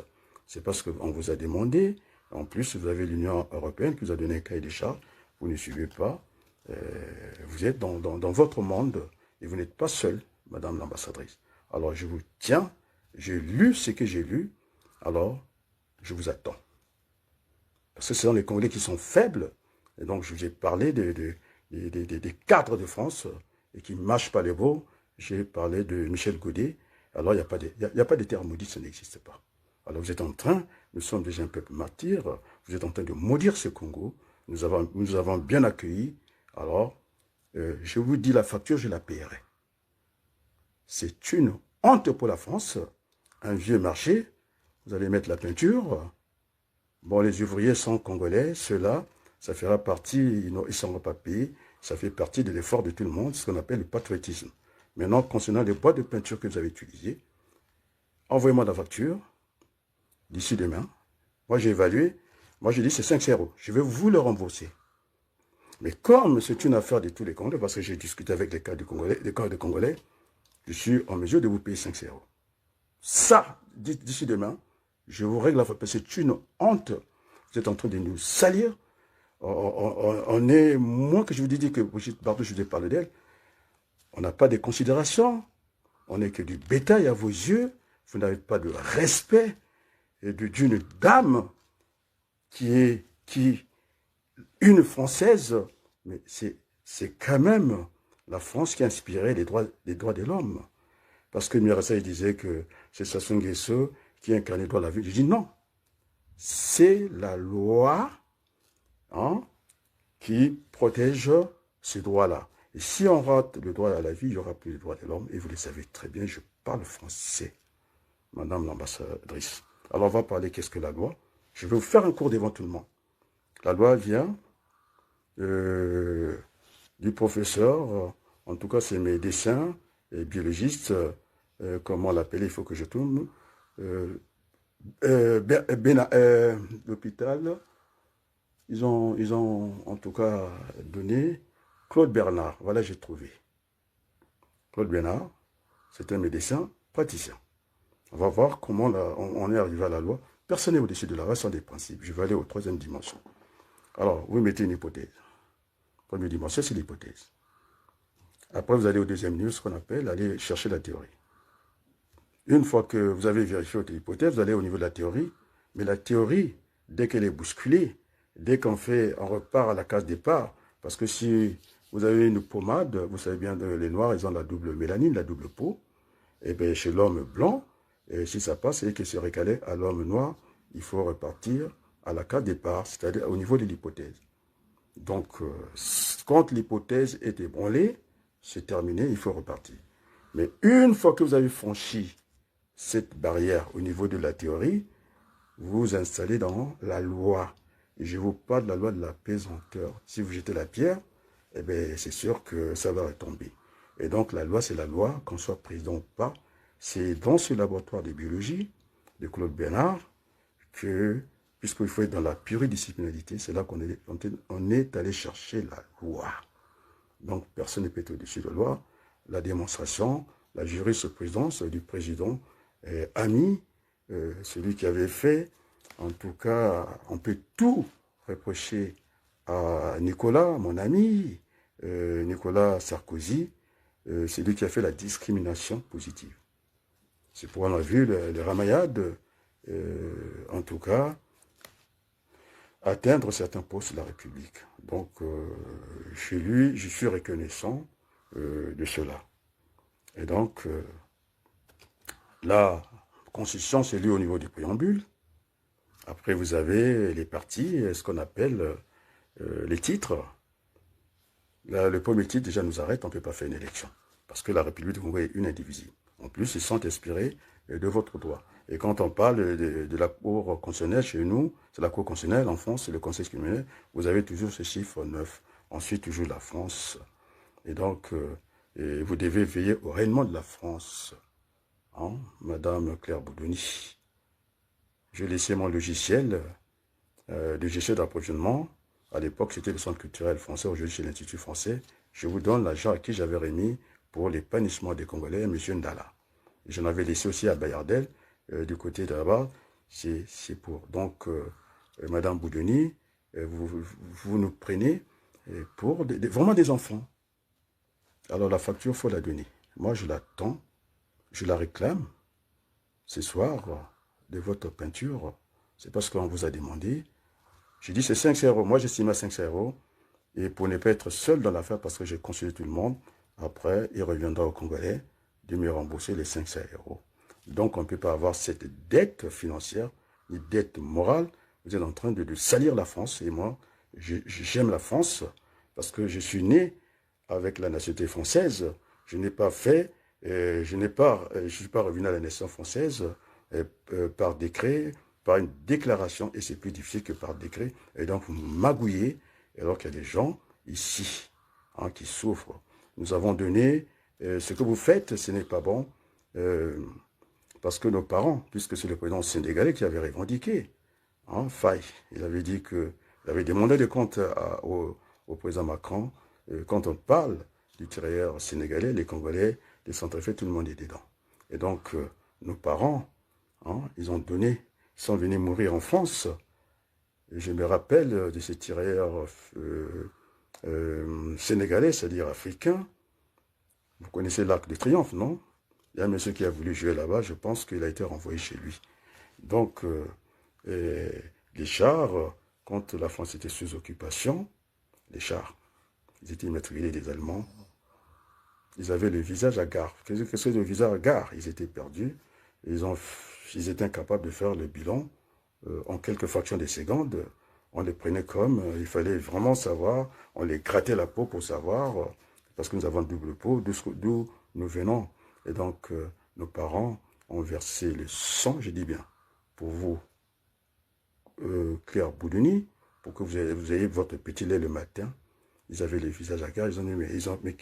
c'est parce qu'on vous a demandé. En plus, vous avez l'Union européenne qui vous a donné un cahier des charges. Vous ne suivez pas. Vous êtes dans votre monde et vous n'êtes pas seul, Madame l'ambassadrice. Alors je vous tiens, j'ai lu ce que j'ai lu, alors je vous attends. Parce que ce sont les Congolais qui sont faibles. Et donc je vous ai parlé des cadres de France et qui ne mâchent pas les mots. J'ai parlé de Michel Godet. Alors il n'y a pas de terre maudite, ça n'existe pas. Alors vous êtes en train, nous sommes déjà un peuple martyr, vous êtes en train de maudire ce Congo. Nous avons bien accueilli. Alors, je vous dis la facture, je la paierai. C'est une honte pour la France. Un vieux marché, vous allez mettre la peinture. Bon, les ouvriers sont congolais, ceux-là, ça fera partie, ils ne seront pas payés. Ça fait partie de l'effort de tout le monde, ce qu'on appelle le patriotisme. Maintenant, concernant les boîtes de peinture que vous avez utilisées, envoyez-moi la facture d'ici demain. Moi, j'ai évalué. Moi, j'ai dit c'est 5 €. Je vais vous le rembourser. Mais comme c'est une affaire de tous les Congolais, parce que j'ai discuté avec les cadres de Congolais, je suis en mesure de vous payer 5 €. Ça, d'ici demain, je vous règle la facture. C'est une honte. Vous êtes en train de nous salir. On est, moi que je vous dis que Brigitte Bardot, je vous ai parlé d'elle, on n'a pas de considération. On n'est que du bétail à vos yeux. Vous n'avez pas de respect d'une dame qui une Française, mais c'est quand même la France qui a inspiré les droits de l'homme. Parce que Mirasai disait que c'est Sassou Nguesso qui incarnait le droit à la vie. Je dis non. C'est la loi qui protège ces droits-là. Et si on rate le droit à la vie, il n'y aura plus le droit de l'homme. Et vous le savez très bien, je parle français, Madame l'ambassadrice. Alors on va parler qu'est-ce que la loi. Je vais vous faire un cours devant tout le monde. La loi vient du professeur, en tout cas c'est mes dessins, et biologistes, comment l'appeler, il faut que je tourne. L'hôpital, ils ont en tout cas donné Claude Bernard. Voilà, j'ai trouvé. Claude Bernard, c'est un médecin praticien. On va voir comment on est arrivé à la loi. Personne n'est au-dessus de la loi, sans des principes. Je vais aller aux troisième dimension. Alors, vous mettez une hypothèse. Première dimension, c'est l'hypothèse. Après, vous allez au deuxième niveau, ce qu'on appelle aller chercher la théorie. Une fois que vous avez vérifié votre hypothèse, vous allez au niveau de la théorie. Mais la théorie, dès qu'elle est bousculée, dès qu'on repart à la case départ, parce que si vous avez une pommade, vous savez bien, les noirs, ils ont la double mélanine, la double peau. Et bien, chez l'homme blanc, et si ça passe, et qu'il se récalait à l'homme noir, il faut repartir à la case départ, c'est-à-dire au niveau de l'hypothèse. Donc, quand l'hypothèse est ébranlée, c'est terminé, il faut repartir. Mais une fois que vous avez franchi cette barrière au niveau de la théorie, vous vous installez dans la loi. Et je vous parle de la loi de la pesanteur. Si vous jetez la pierre, eh bien, c'est sûr que ça va retomber. Et donc, la loi, c'est la loi, qu'on soit président ou pas. C'est dans ce laboratoire de biologie de Claude Bernard que, puisqu'il faut être dans la pluridisciplinarité, c'est là qu'on est allé chercher la loi. Donc, personne ne peut être au-dessus de la loi. La démonstration, la jurisprudence du président Ami, celui qui avait fait, en tout cas, on peut tout reprocher à Nicolas, mon ami, Nicolas Sarkozy, c'est lui qui a fait la discrimination positive. C'est pourquoi on a vu les ramayades, en tout cas, atteindre certains postes de la République. Donc, chez lui, je suis reconnaissant de cela. Et donc, la Constitution, c'est lui au niveau du préambule. Après, vous avez les partis, ce qu'on appelle les titres. Là, le premier titre, déjà, nous arrête, on ne peut pas faire une élection. Parce que la République du Congo est une indivisible. En plus, ils sont inspirés de votre droit. Et quand on parle de la Cour constitutionnelle, chez nous, c'est la Cour constitutionnelle, en France, c'est le Conseil criminel, vous avez toujours ce chiffre 9. Ensuite, toujours la France. Et donc, vous devez veiller au rayonnement de la France. Hein, Madame Claire Boudouni. J'ai laissé mon logiciel de gestion d'approvisionnement. À l'époque, c'était le Centre culturel français, aujourd'hui c'est l'Institut français. Je vous donne l'argent à qui j'avais remis pour l'épanouissement des Congolais, M. Ndala. J'en avais laissé aussi à Bayardel, du côté de là-bas. C'est pour. Donc, Madame Boudouni, vous nous prenez pour vraiment des enfants. Alors, la facture, il faut la donner. Moi, je l'attends, je la réclame. Ce soir, de votre peinture, c'est parce qu'on vous a demandé. J'ai dit c'est 500 €. Moi, j'estime à 500 €. Et pour ne pas être seul dans l'affaire, parce que j'ai consulté tout le monde, après, il reviendra au Congolais de me rembourser les 500 €. Donc, on ne peut pas avoir cette dette financière, ni dette morale. Vous êtes en train de salir la France. Et moi, j'aime la France parce que je suis né avec la nationalité française. Je n'ai pas fait, je ne suis pas revenu à la nation française par décret, par une déclaration, et c'est plus difficile que par décret. Et donc, vous magouillez, alors qu'il y a des gens ici qui souffrent. Nous avons donné, ce que vous faites, ce n'est pas bon, parce que nos parents, puisque c'est le président sénégalais qui avait revendiqué, Faye, il avait dit que, il avait demandé des comptes au président Macron. Quand on parle du tirailleur sénégalais, les Congolais, les centrafricains, tout le monde est dedans. Et donc, nos parents, ils ont donné, ils sont venus mourir en France. Et je me rappelle de ces tirailleurs sénégalais, c'est-à-dire africains. Vous connaissez l'Arc de Triomphe, non? Il y a un monsieur qui a voulu jouer là-bas, je pense qu'il a été renvoyé chez lui. Donc, les chars, quand la France était sous occupation, les chars, ils étaient maîtrisés des Allemands. Ils avaient le visage hagard. Qu'est-ce que c'est le visage hagard? Ils étaient perdus. Ils étaient incapables de faire le bilan en quelques fractions de secondes. On les prenait comme, il fallait vraiment savoir, on les grattait la peau pour savoir, parce que nous avons double peau, d'où nous venons. Et donc, nos parents ont versé le sang, je dis bien, pour vous, Claire Boudouni, pour que vous ayez votre petit lait le matin. Ils avaient les visages hagards, ils ont dit,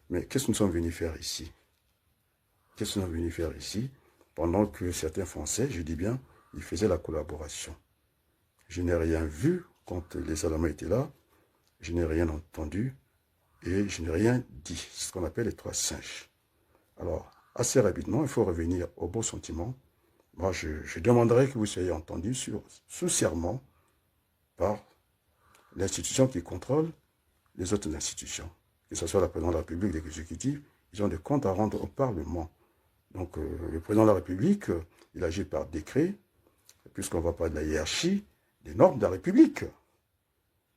mais qu'est-ce que nous sommes venus faire ici? Qu'est-ce que nous sommes venus faire ici? Pendant que certains Français, je dis bien, ils faisaient la collaboration. Je n'ai rien vu quand les Allemands étaient là, je n'ai rien entendu et je n'ai rien dit. C'est ce qu'on appelle les trois singes. Alors, assez rapidement, il faut revenir au beau sentiment. Moi, je demanderais que vous soyez entendus sous serment par l'institution qui contrôle les autres institutions. Que ce soit la présidence de la République, l'exécutif, ils ont des comptes à rendre au Parlement. Donc, le président de la République, il agit par décret, puisqu'on ne va pas de la hiérarchie, des normes de la République.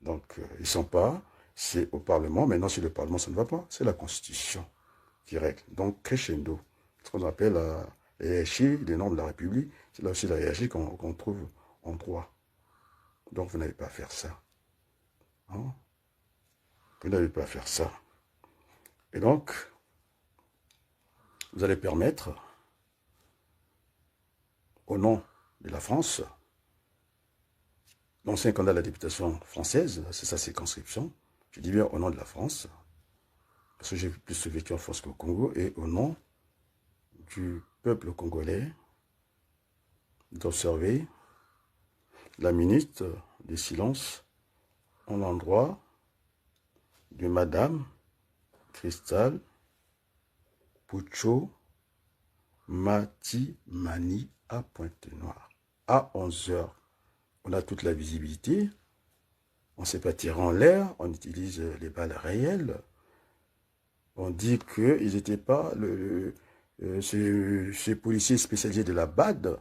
Donc, ils ne sont pas, c'est au Parlement. Maintenant, si le Parlement, ça ne va pas, c'est la Constitution qui règle. Donc, crescendo, ce qu'on appelle la hiérarchie des normes de la République, c'est là aussi la hiérarchie qu'on trouve en droit. Donc, vous n'allez pas faire ça. Hein? Vous n'allez pas faire ça. Et donc, vous allez permettre, au nom de la France, l'ancien candidat à la députation française, c'est sa circonscription, je dis bien au nom de la France, parce que j'ai plus vécu en France qu'au Congo, et au nom du peuple congolais, d'observer la minute de silence en l'endroit de Madame Cristal Poucho Mati Mani à Pointe-Noire. À 11 h, on a toute la visibilité. On ne s'est pas tiré en l'air. On utilise les balles réelles. On dit qu'ils n'étaient pas ce policier spécialisé de la BAD.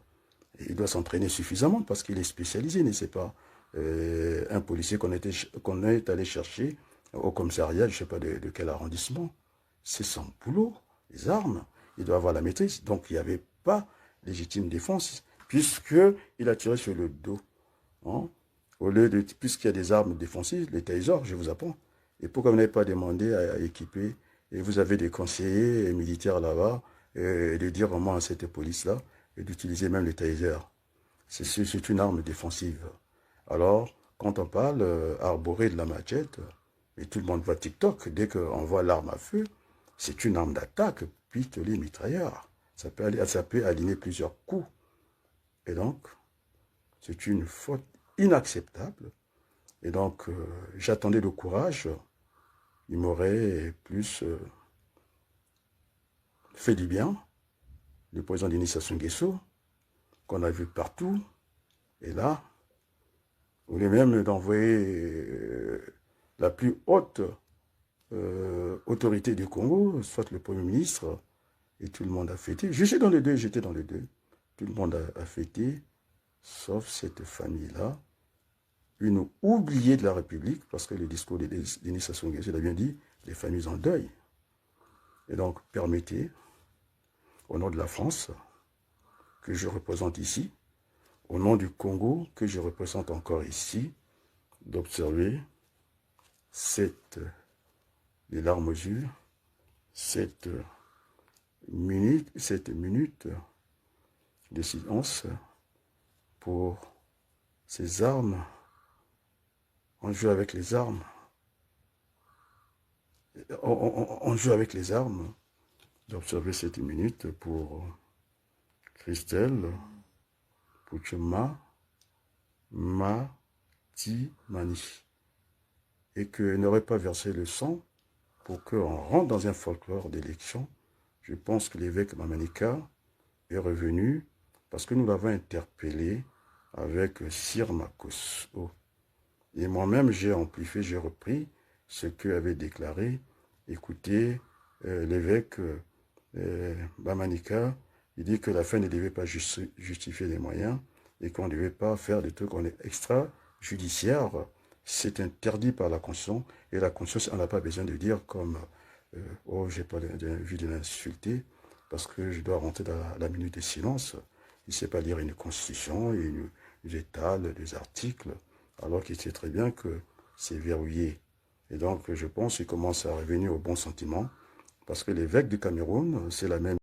Il doit s'entraîner suffisamment parce qu'il est spécialisé. Mais ce n'est pas un policier qu'on est allé chercher au commissariat, je ne sais pas de quel arrondissement. C'est son boulot, les armes. Il doit avoir la maîtrise. Donc, il n'y avait pas légitime défense, puisqu'il a tiré sur le dos. Hein? Puisqu'il y a des armes défensives, les tasers, je vous apprends. Et pourquoi vous n'avez pas demandé à équiper, et vous avez des conseillers militaires là-bas, et de dire vraiment à cette police-là, et d'utiliser même les tasers. C'est une arme défensive. Alors, quand on parle arborer de la machette, et tout le monde voit TikTok, dès qu'on voit l'arme à feu, c'est une arme d'attaque, pistolet, mitrailleur. Ça peut aligner plusieurs coups. Et donc, c'est une faute inacceptable. Et donc, j'attendais le courage. Il m'aurait plus fait du bien. Le président Denis Sassou Nguesso, qu'on a vu partout. Et là, au lieu même d'envoyer la plus haute autorité du Congo, soit le Premier ministre, et tout le monde a fêté. J'étais dans les deux. Tout le monde a fêté, sauf cette famille-là, une oubliée de la République, parce que le discours de Denis Sassou Nguesso l'a bien dit, les familles en deuil. Et donc, permettez, au nom de la France, que je représente ici, au nom du Congo, que je représente encore ici, d'observer les larmes aux yeux, cette minute de silence pour ces armes. On joue avec les armes. On joue avec les armes. D'observer cette minute pour Christelle, Pouchema, Mati Mani. Et qu'elle n'aurait pas versé le sang pour qu'on rentre dans un folklore d'élection. Je pense que l'évêque Mamanika est revenu parce que nous l'avons interpellé avec Sir Makoso. Et moi-même, j'ai amplifié, j'ai repris ce qu'avait déclaré. Écoutez, l'évêque Mamanika, il dit que la fin ne devait pas justifier les moyens et qu'on ne devait pas faire des trucs extrajudiciaires. C'est interdit par la Constitution. Et la Constitution, on n'a pas besoin de dire comme Oh, j'ai pas envie de l'insulter parce que je dois rentrer dans la minute de silence. Il ne sait pas lire une constitution, il étale des articles, alors qu'il sait très bien que c'est verrouillé. Et donc, je pense qu'il commence à revenir au bon sentiment, parce que l'évêque du Cameroun, c'est la même